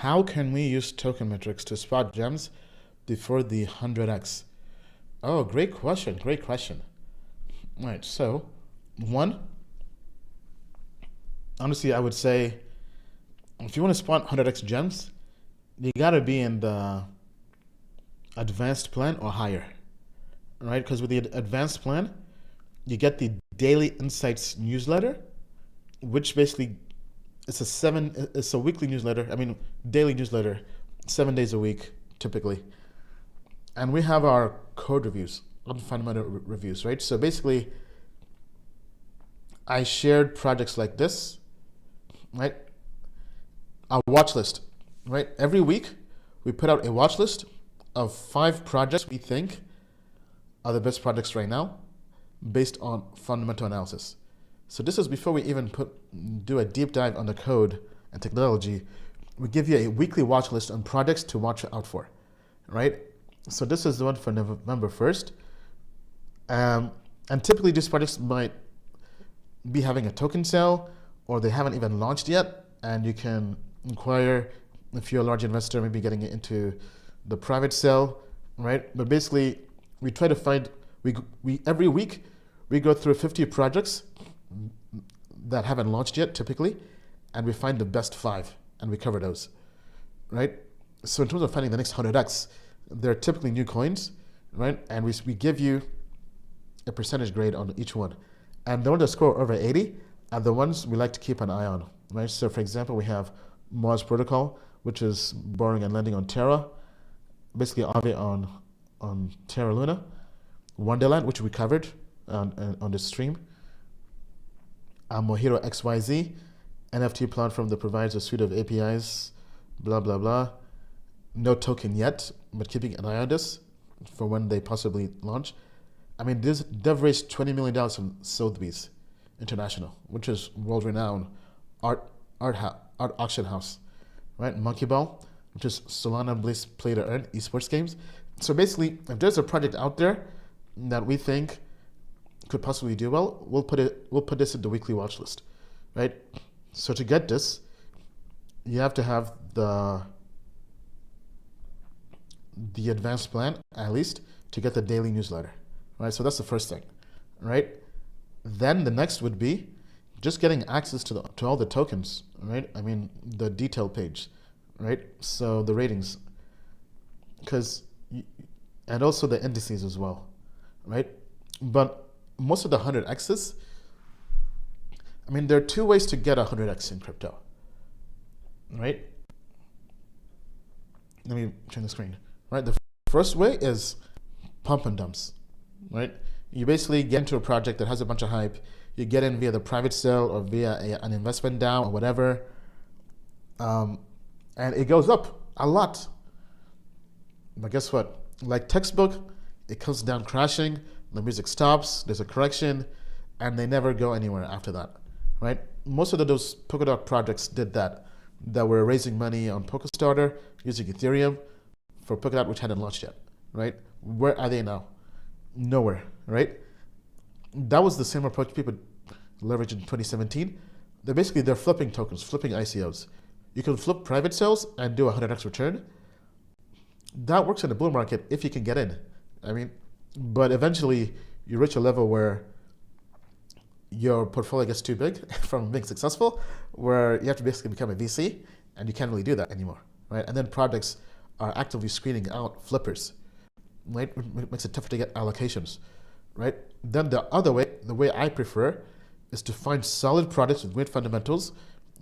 How can we use token metrics to spot gems before the 100x? Oh, great question. Great question. All right. So, one, honestly, I would say if you want to spot 100x gems, you got to be in the advanced plan or higher, right? Because with the advanced plan, you get the daily insights newsletter, which basically it's a weekly newsletter. I mean, daily newsletter, 7 days a week typically. And we have our code reviews, fundamental reviews, right? So basically, I shared projects like this, right? Our watch list, right? Every week, we put out a watch list of 5 projects we think are the best projects right now based on fundamental analysis. So this is before we even do a deep dive on the code and technology. We give you a weekly watch list on projects to watch out for, right? So this is the one for November 1st. And typically these projects might be having a token sale or they haven't even launched yet. And you can inquire if you're a large investor, maybe getting it into the private sale, right? But basically we try to find, every week we go through 50 projects that haven't launched yet typically, and we find the best 5 and we cover those, right? So in terms of finding the next 100x, they're typically new coins, right? And we give you a percentage grade on each one. And the ones that score over 80 are the ones we like to keep an eye on, right? So for example, we have Mars Protocol, which is borrowing and lending on Terra, basically Aave on Terra Luna, Wonderland, which we covered on this stream, Mojito XYZ, NFT platform that provides a suite of APIs, blah, blah, blah. No token yet, but keeping an eye on this for when they possibly launch. I mean, they've raised $20 million from Sotheby's International, which is world-renowned art auction house, right? Monkey Ball, which is Solana-based play-to-earn esports games. So basically, if there's a project out there that we think could possibly do well, we'll put this in the weekly watch list, right? So to get this, you have to have the advanced plan at least to get the daily newsletter, right? So that's the first thing, right? Then the next would be just getting access to all the tokens, right? I mean, the detail page, right? So the ratings, and also the indices as well, right? But most of the 100x's, I mean, there are 2 ways to get 100x in crypto, right? Let me turn the screen, right? The first way is pump and dumps, right? You basically get into a project that has a bunch of hype. You get in via the private sale or via an investment down or whatever, and it goes up a lot. But guess what? Like textbook, it comes down crashing, the music stops, there's a correction, and they never go anywhere after that, right? Most of those Polkadot projects did that were raising money on PolkaStarter using Ethereum for Polkadot, which hadn't launched yet, right? Where are they now? Nowhere, right? That was the same approach people leveraged in 2017. They're flipping tokens, flipping ICOs. You can flip private sales and do a 100x return. That works in the bull market if you can get in. I mean, but eventually you reach a level where your portfolio gets too big from being successful, where you have to basically become a VC, and you can't really do that anymore, right? And then projects are actively screening out flippers, right? It makes it tougher to get allocations, right? Then the other way, the way I prefer, is to find solid products with great fundamentals,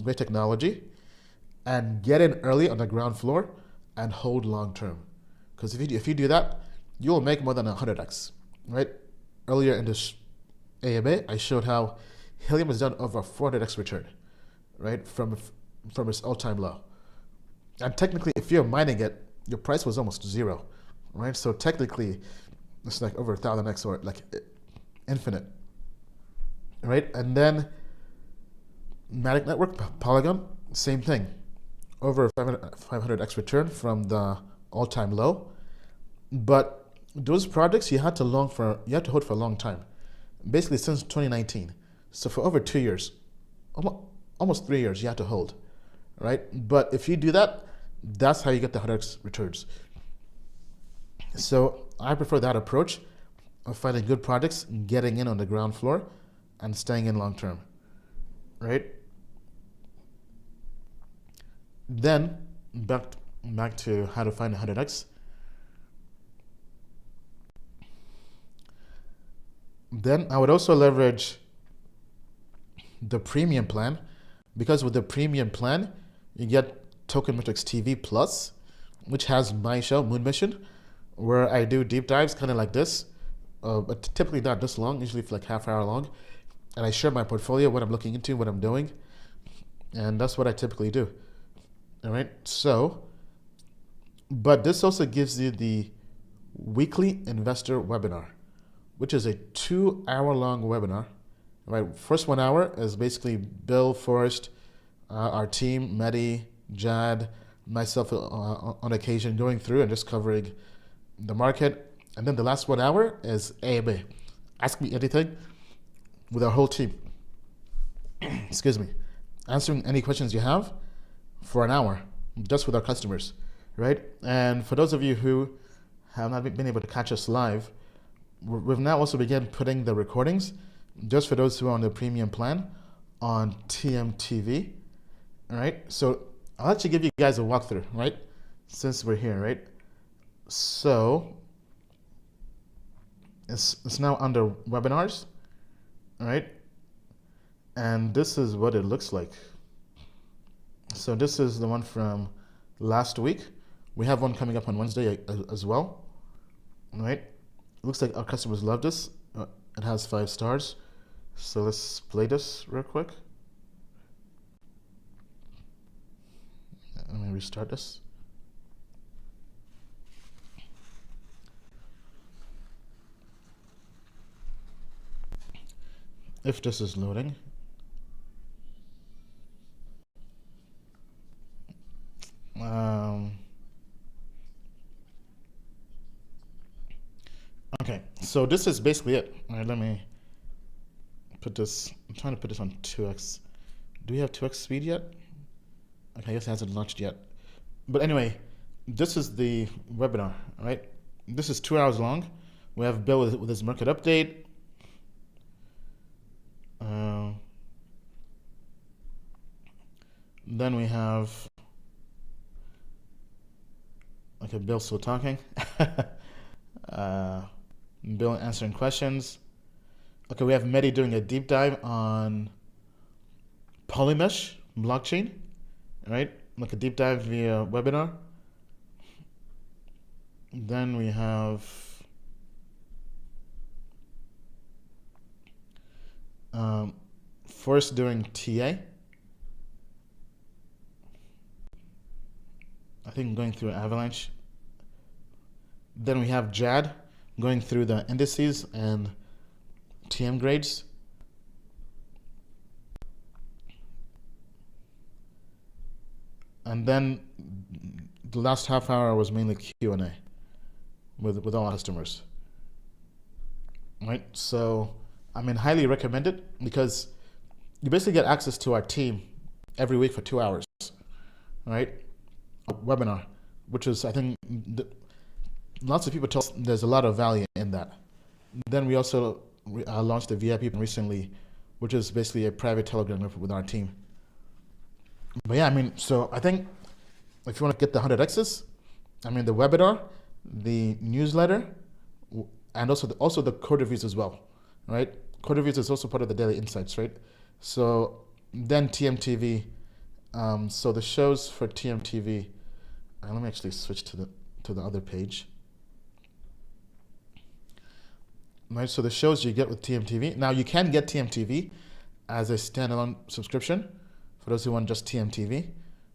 great technology, and get in early on the ground floor and hold long term. Because if you do that, you'll make more than 100x, right? Earlier in this AMA, I showed how Helium has done over 400x return, right? From its all-time low. And technically, if you're mining it, your price was almost 0, right? So technically, it's like over 1,000x or like infinite, right? And then Matic Network, Polygon, same thing. Over 500x return from the all-time low. But those projects you had to hold for a long time, basically since 2019. So for over 2 years, almost 3 years, you had to hold, right? But if you do that, That's how you get the 100x returns. So I prefer that approach of finding good projects, getting in on the ground floor, and staying in long term, right? Then back to how to find 100x. Then I would also leverage the premium plan, because with the premium plan, you get Token Metrics TV Plus, which has my show, Moon Mission, where I do deep dives kind of like this, but typically not this long, usually for like half hour long. And I share my portfolio, what I'm looking into, what I'm doing. And that's what I typically do. All right. So, but this also gives you the weekly investor webinar, which is a 2-hour long webinar. Right. First 1 hour is basically Bill, Forrest, our team, Mehdi, Jad, myself on occasion going through and just covering the market. And then the last 1 hour is AMA. Ask me anything with our whole team. Excuse me. Answering any questions you have for an hour, just with our customers, right? And for those of you who have not been able to catch us live, we've now also begun putting the recordings, just for those who are on the premium plan, on TMTV, all right? So I'll actually give you guys a walkthrough, right? Since we're here, right? So it's now under webinars, all right? And this is what it looks like. So this is the one from last week. We have one coming up on Wednesday as well, all right? It looks like our customers love this. It has 5 stars. So let's play this real quick. Let me restart this. If this is loading. Okay, so this is basically it. All right, let me put this. I'm trying to put this on 2x. Do we have 2x speed yet? Okay, I guess it hasn't launched yet. But anyway, this is the webinar, all right? This is 2 hours long. We have Bill with his market update. Then we have, okay, Bill still talking. Bill answering questions. Okay, we have Mehdi doing a deep dive on Polymesh blockchain, right? Like a deep dive via webinar. Then we have Forrest doing TA. I think going through Avalanche. Then we have Jad going through the indices and TM grades. And then the last half hour was mainly Q&A with all our customers. Right? So, I mean, highly recommend it because you basically get access to our team every week for 2 hours. Right? A webinar, which is, I think, lots of people tell us there's a lot of value in that. Then we also launched a VIP recently, which is basically a private Telegram group with our team. But yeah, I mean, so I think if you want to get the 100Xs, I mean, the webinar, the newsletter, and also the code reviews as well, right? Code reviews is also part of the daily insights, right? So then TMTV, so the shows for TMTV, let me actually switch to the other page. Right, so the shows you get with TMTV. Now you can get TMTV as a standalone subscription for those who want just TMTV.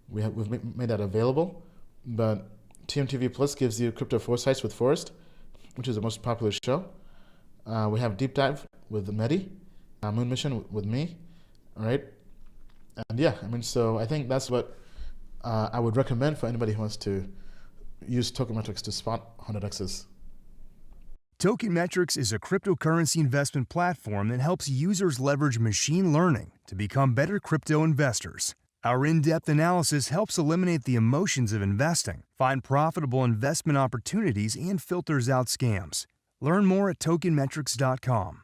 We've made that available, but TMTV Plus gives you Crypto Foresights with Forrest, which is the most popular show. We have Deep Dive with Mehdi, Moon Mission with me, all right? And yeah, I mean, so I think that's what I would recommend for anybody who wants to use Token Metrics to spot 100Xs. Token Metrics is a cryptocurrency investment platform that helps users leverage machine learning to become better crypto investors. Our in-depth analysis helps eliminate the emotions of investing, find profitable investment opportunities, and filters out scams. Learn more at tokenmetrics.com.